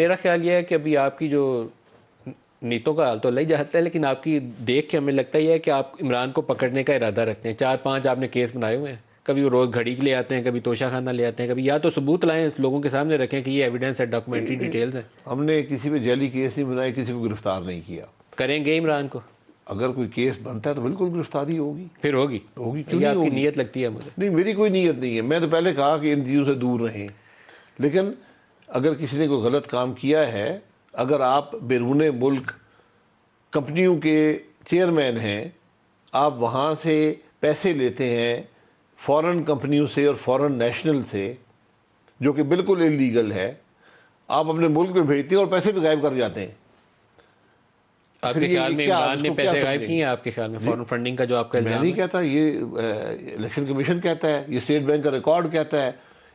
میرا خیال یہ ہے کہ ابھی آپ کی جو نیتوں کا حال تو اللہ ہی جانتا ہے، لیکن آپ کی دیکھ کے ہمیں لگتا یہ ہے کہ آپ عمران کو پکڑنے کا ارادہ رکھتے ہیں. 4-5 آپ نے کیس بنائے ہوئے ہیں. کبھی وہ روز گھڑی لے آتے ہیں، کبھی توشہ خانہ لے آتے ہیں، کبھی یا تو ثبوت لائیں لوگوں کے سامنے رکھیں کہ یہ ایویڈنس ہے، ڈاکومنٹری ڈیٹیلز ہیں. ہم نے کسی پہ جعلی کیس نہیں بنائے، کسی کو گرفتار نہیں کیا. کریں گے عمران کو اگر کوئی کیس بنتا ہے تو بالکل گرفتاری ہوگی. پھر ہوگی کیوں یہ نہیں آپ کی ہوگی؟ نیت لگتی ہے مجھے. نہیں، میری کوئی نیت نہیں ہے. میں تو پہلے کہا کہ ان چیزوں سے دور رہیں. لیکن اگر کسی نے کوئی غلط کام کیا ہے، اگر آپ بیرون ملک کمپنیوں کے چیئرمین ہیں، آپ وہاں سے پیسے لیتے ہیں فورن کمپنیوں سے اور فورن نیشنل سے، جو کہ بالکل انلیگل ہے، آپ اپنے ملک میں بھیجتے ہیں اور پیسے بھی غائب کر جاتے ہیں. آپ کے خیال میں عمران نے پیسے غائب کیے ہیں؟ آپ کے خیال میں فورن فنڈنگ کا جو آپ کا میں الزام نہیں ہے؟ کہتا، یہ الیکشن کمیشن کہتا ہے، یہ اسٹیٹ بینک کا ریکارڈ کہتا ہے.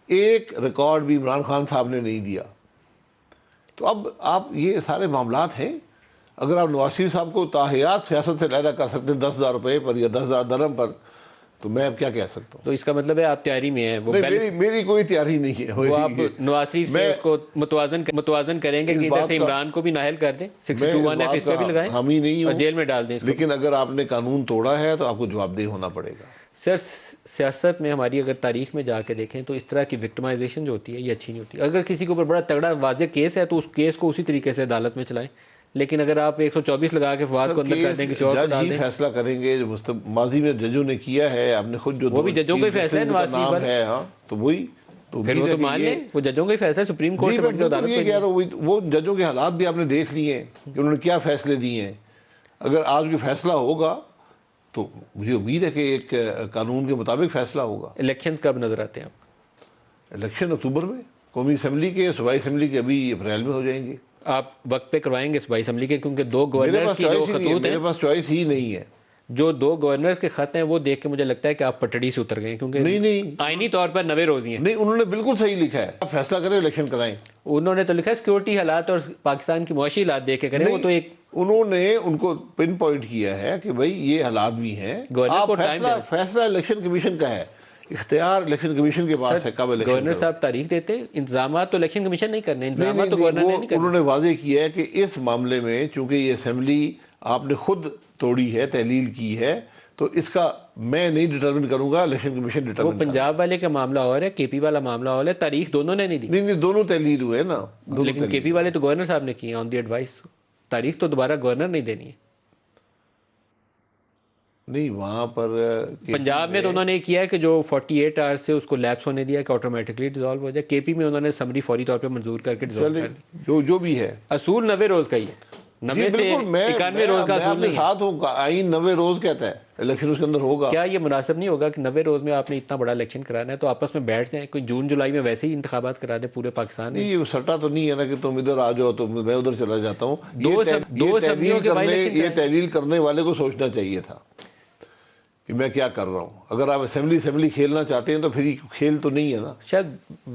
ایک ریکارڈ بھی عمران خان صاحب نے نہیں دیا. تو اب آپ یہ سارے معاملات ہیں. اگر آپ نواز شریف صاحب کو تاحیات سیاست سے علیحدہ کر سکتے ہیں 10,000 روپے پر یا 10,000 درہم پر، تو میں اب کیا کہہ سکتا ہوں؟ تو اس کا مطلب ہے آپ تیاری میں ہیں. وہ نہیں، میری کوئی تیاری نہیں ہے. وہ آپ نواز شریف سے اس کو متوازن کریں گے کہ ادھر سے عمران کو بھی نااہل کر دیں، 621 اس پہ بھی لگائیں حامی نہیں اور ہوں، جیل میں ڈال دیں اس کو. لیکن اگر آپ نے قانون توڑا ہے تو آپ کو جواب دہ ہونا پڑے گا. سر سیاست میں ہماری اگر تاریخ میں جا کے دیکھیں تو اس طرح کی وکٹمائزیشن جو ہوتی ہے یہ اچھی نہیں ہوتی. اگر کسی کے اوپر بڑا تگڑا واضح کیس ہے تو اس کیس کو اسی طریقے سے عدالت میں چلائیں. لیکن اگر آپ 124 لگا کے فواد کو اندر کر دیں، کسی اور کو ڈال دیں، فیصلہ کریں گے. جو ماضی میں ججوں نے کیا ہے، آپ نے خود جو وہ بھی ججوں کا ہی فیصلہ ہے. نواز شریف ہے، ہاں، تو وہی پھر وہ تو مان لیں، وہ ججوں کا ہی فیصلہ ہے. سپریم کورٹ سے بڑھ کے عدالت یہ کہہ رہا ہوں، وہ ججوں کے حالات بھی آپ نے دیکھ لیے ہیں کہ انہوں نے کیا فیصلے دیے ہیں. اگر آج بھی فیصلہ ہوگا تو مجھے امید ہے کہ ایک قانون کے مطابق فیصلہ ہوگا. الیکشنز کب نظر آتے ہیں آپ؟ الیکشن اکتوبر میں، قومی اسمبلی کے، صوبائی اسمبلی کے ابھی اپریل میں ہو جائیں گے. آپ وقت پہ کروائیں گے صوبائی اسمبلی کے؟ کیونکہ 2 گورنرز کی جو خطوط ہیں، میرے پاس چوائس ہی نہیں ہے. جو 2 گورنرز کے خط ہیں وہ دیکھ کے مجھے لگتا ہے کہ آپ پٹڑی سے اتر گئے ہیں، کیونکہ نہیں، آئینی طور پر 90 روز ہی ہیں. نہیں، انہوں نے بالکل صحیح لکھا ہے. آپ فیصلہ کریں، الیکشن کرائیں. انہوں نے تو لکھا ہے سیکورٹی حالات اور پاکستان کی معاشی حالات دیکھ کے کریں. وہ تو ایک انہوں نے ان کو پن پوائنٹ کیا ہے کہ بھئی یہ حالات بھی ہیں. گورنر کو فیصلہ الیکشن کمیشن کا ہے، اختیار الیکشن کمیشن کے پاس ہے. کب الیکشن گورنر صاحب تاریخ دیتے ہیں، انتظامات تو الیکشن کمیشن نہیں کرنے، انتظامات تو گورنر نے نہیں کرنے. انہوں نے واضح کیا ہے کہ اس معاملے میں چونکہ یہ اسمبلی آپ نے خود توڑی ہے، تحلیل کی ہے، تو اس کا میں نہیں ڈٹرمن کروں گا، الیکشن کمیشن ڈٹرمن کرے. وہ پنجاب والے کا معاملہ اور ہے، کے پی والا معاملہ اور ہے. تاریخ دونوں نے نہیں دی. نہیں، دونوں تحلیل ہوئے نا. لیکن کے پی والے تو گورنر صاحب نے کی آن دی ایڈوائس. تاریخ تو دوبارہ گورنر نہیں دینی ہے. نہیں، وہاں پر پنجاب میں تو انہوں نے کیا ہے کہ جو 48 آورز سے اس کو لیپس ہونے دیا کہ آٹومیٹکلی ڈیزالو ہو جائے. کے پی میں انہوں نے سمری فوری طور پہ منظور کر کے ڈیزالو کر دی. جو بھی ہے اصول 90 روز کا ہی ہے. 90 سے 91 روز کا اصول نہیں ساتھ ہوں. آئین 90 روز کہتا ہے، الیکشن اس کے اندر ہوگا. کیا یہ مناسب نہیں ہوگا کہ 90 روز میں آپ نے اتنا بڑا الیکشن کرانا ہے تو آپس میں بیٹھ جائیں، کوئی جون جولائی میں ویسے ہی انتخابات کرا دیں پورے پاکستان میں؟ یہ سٹا تو نہیں ہے نا کہ تم ادھر آ جاؤ تو میں ادھر چلا جاتا ہوں. یہ تحلیل کرنے والے کو سوچنا چاہیے تھا کہ میں کیا کر رہا ہوں. اگر آپ اسمبلی کھیلنا چاہتے ہیں تو پھر کھیل تو نہیں ہے نا. شاید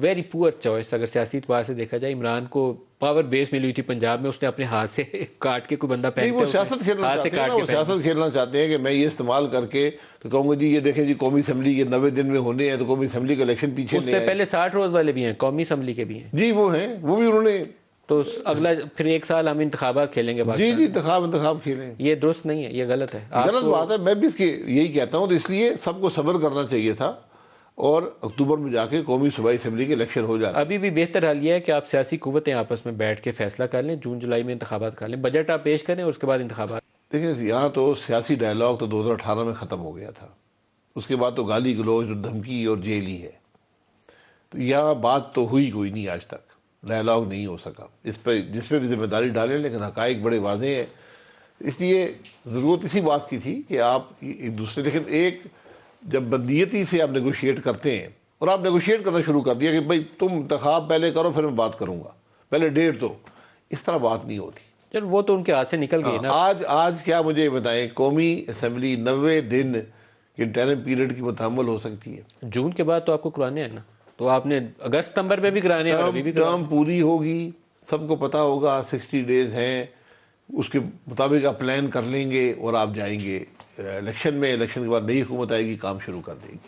ویری پور چوائس اگر سیاسی اعتبار سے دیکھا جائے. عمران کو پاور بیس ملی ہوئی تھی پنجاب میں، اس نے اپنے ہاتھ سے کاٹ کے کوئی بندہ پہنتا ہے. وہ سیاست کھیلنا چاہتے ہیں کہ میں یہ استعمال کر کے تو کہوں گا جی یہ دیکھیں جی قومی اسمبلی یہ 90 دن میں ہونے ہیں تو قومی اسمبلی کا الیکشن پیچھے اس سے پہلے 60 روز والے بھی ہیں، قومی اسمبلی کے بھی ہیں. جی وہ ہیں، وہ بھی انہوں نے. تو اگلا پھر 1 سال ہم انتخابات کھیلیں گے پاکستان. جی انتخاب کھیلیں. یہ درست نہیں ہے، یہ غلط ہے. غلط بات ہے. میں بھی اس کی یہی کہتا ہوں. تو اس لیے سب کو صبر کرنا چاہیے تھا اور اکتوبر میں جا کے قومی صوبائی اسمبلی کے الیکشن ہو جاتے. ابھی بھی بہتر حال یہ ہے کہ آپ سیاسی قوتیں آپس میں بیٹھ کے فیصلہ کر لیں، جون جولائی میں انتخابات کر لیں، بجٹ آپ پیش کریں اور اس کے بعد انتخابات. دیکھیں یہاں تو سیاسی ڈائلاگ تو 2018 میں ختم ہو گیا تھا. اس کے بعد تو گالی گلوچ اور دھمکی اور جیل ہی ہے. تو یہاں بات تو ہوئی کوئی نہیں آج تک، ڈائلاگ نہیں ہو سکا. اس پہ جس پہ بھی ذمہ داری ڈالیں، لیکن حقائق بڑے واضح ہیں. اس لیے ضرورت اسی بات کی تھی کہ آپ ایک دوسرے، لیکن ایک جب بدنیتی سے آپ نیگوشیٹ کرتے ہیں اور آپ نیگوشیٹ کرنا شروع کر دیا کہ بھائی تم انتخاب پہلے کرو پھر میں بات کروں گا، پہلے ڈیٹ دو، اس طرح بات نہیں ہوتی. چل وہ تو ان کے ہاتھ سے نکل گئی نا. آج کیا مجھے بتائیں، قومی اسمبلی 90 دن انٹرم پیریڈ کی متحمل ہو سکتی ہے؟ جون کے بعد تو آپ کو کرانے ہیں نا، تو آپ نے اگست ستمبر میں بھی کرانے ہیں اور ابھی بھی ٹرم پوری ہوگی، سب کو پتا ہوگا 60 ڈیز ہیں، اس کے مطابق آپ پلان کر لیں گے اور آپ جائیں گے الیکشن میں. الیکشن کے بعد نئی حکومت آئے گی، کام شروع کر دے گی.